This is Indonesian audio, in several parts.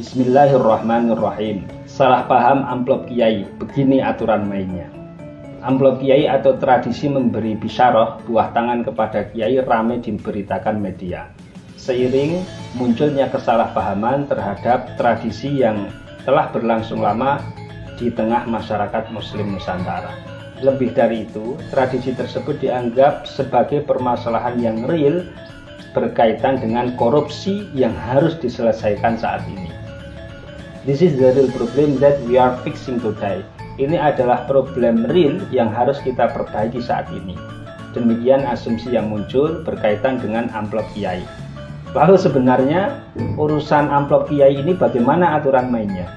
Bismillahirrahmanirrahim. Salah paham amplop kiai, begini aturan mainnya. Amplop kiai atau tradisi memberi bisyarah buah tangan kepada kiai ramai diberitakan media. Seiring munculnya kesalahpahaman terhadap tradisi yang telah berlangsung lama di tengah masyarakat Muslim Nusantara. Lebih dari itu, tradisi tersebut dianggap sebagai permasalahan yang real berkaitan dengan korupsi yang harus diselesaikan saat ini. This is the real problem that we are fixing today. Ini adalah problem real yang harus kita perbaiki saat ini. Demikian asumsi yang muncul berkaitan dengan amplop kiai. Lalu sebenarnya urusan amplop kiai ini bagaimana aturan mainnya?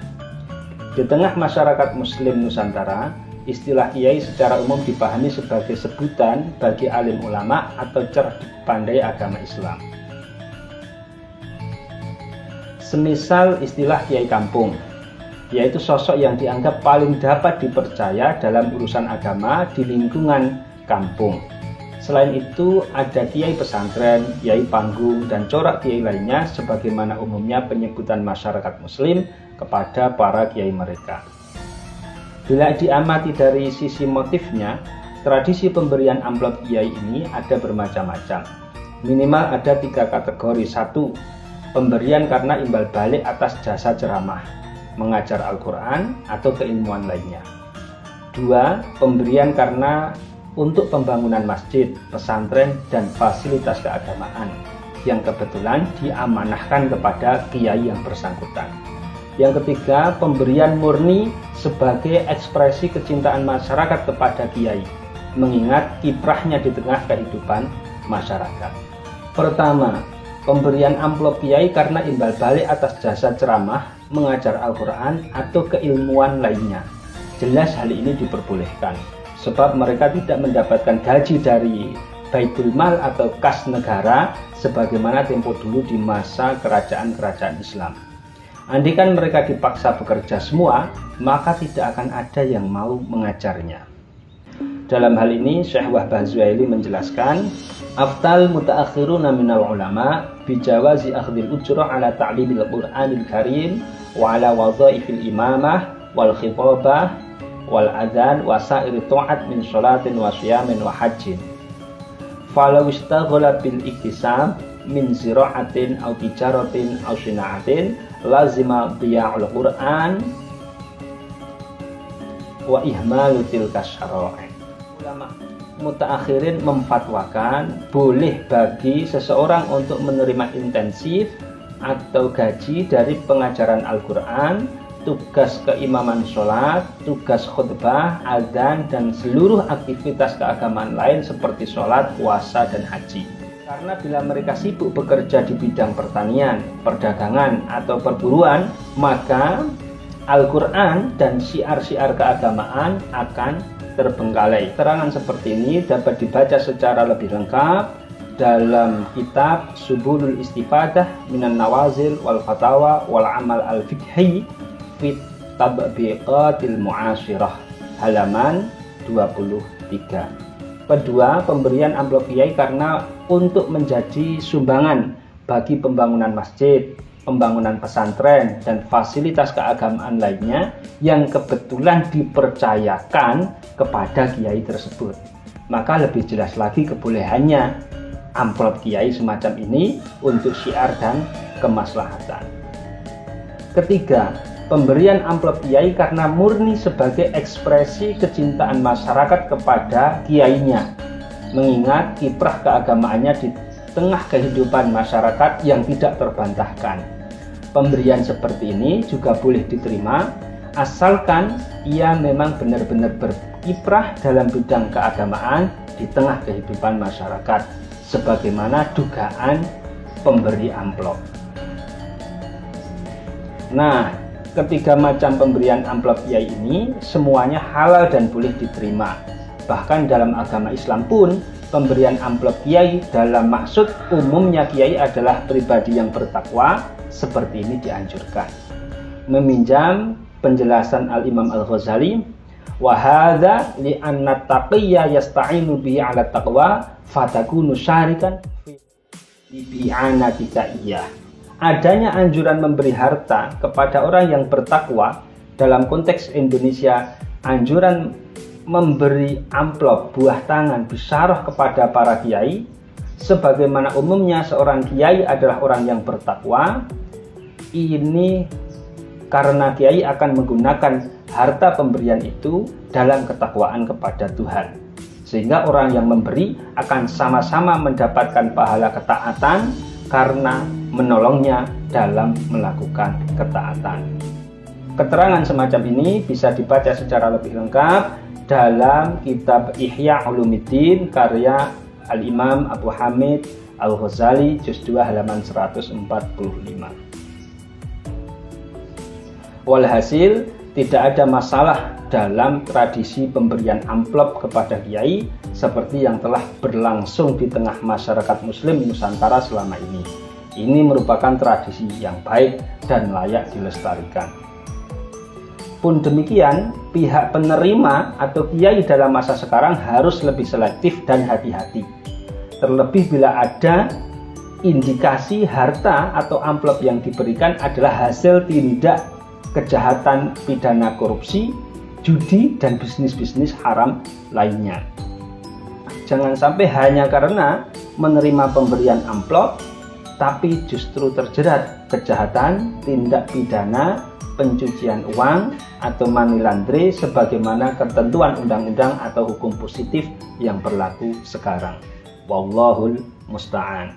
Di tengah masyarakat Muslim Nusantara, istilah kiai secara umum dipahami sebagai sebutan bagi alim ulama atau cerdik pandai agama Islam. Semisal istilah kiai kampung, yaitu sosok yang dianggap paling dapat dipercaya dalam urusan agama di lingkungan kampung. Selain itu, ada kiai pesantren, kiai panggung, dan corak kiai lainnya sebagaimana umumnya penyebutan masyarakat Muslim kepada para kiai mereka. Bila diamati dari sisi motifnya, tradisi pemberian amplop kiai ini ada bermacam-macam. Minimal ada 3 kategori. 1. Pemberian karena imbal balik atas jasa ceramah, mengajar Al-Quran atau keilmuan lainnya. 2. Pemberian karena untuk pembangunan masjid, pesantren, dan fasilitas keagamaan yang kebetulan diamanahkan kepada kiai yang bersangkutan. Yang ketiga, pemberian murni sebagai ekspresi kecintaan masyarakat kepada kiai, mengingat kiprahnya di tengah kehidupan masyarakat. Pertama, pemberian amplop kiai karena imbal balik atas jasa ceramah, mengajar Al-Quran, atau keilmuan lainnya. Jelas hal ini diperbolehkan, sebab mereka tidak mendapatkan gaji dari Baitul Mal atau kas negara sebagaimana tempo dulu di masa kerajaan-kerajaan Islam. Andaikan mereka dipaksa bekerja semua, maka tidak akan ada yang mau mengajarnya. Dalam hal ini, Syekh Wahbah Zuhaili menjelaskan, Aftal mutaakhiruna minal ulama bijawazi akhdil ujrah ala ta'limil Qur'anil Karim wa ala wadhaifil imamah wal khitabah wal adhan wa sa'iri ta'at min sholatin wa siyamin wa hajjin. Falau istaghala bil iktisab min zira'atin aw tijaratin aw sina'atin lazima diya'ul Qur'an wa ihmalu tilka syara'i. Ulama mutaakhirin memfatwakan boleh bagi seseorang untuk menerima intensif atau gaji dari pengajaran Al-Quran, tugas keimaman sholat, tugas khutbah, adzan, dan seluruh aktivitas keagamaan lain seperti sholat, puasa, dan haji. Karena bila mereka sibuk bekerja di bidang pertanian, perdagangan, atau perburuan, maka Al-Quran dan syiar-syiar keagamaan akan terbengkalai. Keterangan seperti ini dapat dibaca secara lebih lengkap dalam kitab Subulul Istifadah minan Nawazil wal Fatawa wal Amal al-Fiqhi fit Tabbiqatil Mu'asyirah halaman 23. Kedua, pemberian amplop kiai karena untuk menjadi sumbangan bagi pembangunan masjid, pembangunan pesantren, dan fasilitas keagamaan lainnya yang kebetulan dipercayakan kepada kiai tersebut. Maka lebih jelas lagi kebolehannya amplop kiai semacam ini untuk syiar dan kemaslahatan. Ketiga, pemberian amplop kiai karena murni sebagai ekspresi kecintaan masyarakat kepada kiainya, mengingat kiprah keagamaannya di tengah kehidupan masyarakat yang tidak terbantahkan. Pemberian seperti ini juga boleh diterima asalkan ia memang benar-benar berkiprah dalam bidang keagamaan di tengah kehidupan masyarakat sebagaimana dugaan pemberi amplop. Nah, ketiga macam pemberian amplop kiai ini semuanya halal dan boleh diterima. Bahkan dalam agama Islam pun pemberian amplop kiai dalam maksud umumnya kiai adalah pribadi yang bertakwa seperti ini dianjurkan. Meminjam penjelasan Al-Imam Al-Ghazali, wa hadza li anna taqiyya yasta'inu bihi 'ala taqwa fatakunu syarikan fi bi'anatika iyyah. adanya anjuran memberi harta kepada orang yang bertakwa, dalam konteks Indonesia, anjuran memberi amplop, buah tangan, bisyarah kepada para kiai, sebagaimana umumnya seorang kiai adalah orang yang bertakwa, ini karena kiai akan menggunakan harta pemberian itu dalam ketakwaan kepada Tuhan. Sehingga orang yang memberi akan sama-sama mendapatkan pahala ketaatan karena menolongnya dalam melakukan ketaatan. Keterangan semacam ini bisa dibaca secara lebih lengkap dalam kitab Ihya Ulumuddin karya Al-Imam Abu Hamid Al-Ghazali juz 2 halaman 145. Walhasil, tidak ada masalah dalam tradisi pemberian amplop kepada kiai seperti yang telah berlangsung di tengah masyarakat muslim Nusantara selama ini. Ini merupakan tradisi yang baik dan layak dilestarikan. Pun demikian, pihak penerima atau kiai dalam masa sekarang harus lebih selektif dan hati-hati. Terlebih bila ada indikasi harta atau amplop yang diberikan adalah hasil tindak kejahatan pidana korupsi, judi, dan bisnis-bisnis haram lainnya. Jangan sampai hanya karena menerima pemberian amplop, tapi justru terjerat kejahatan, tindak pidana, pencucian uang, atau money laundry sebagaimana ketentuan undang-undang atau hukum positif yang berlaku sekarang. Wallahul musta'an.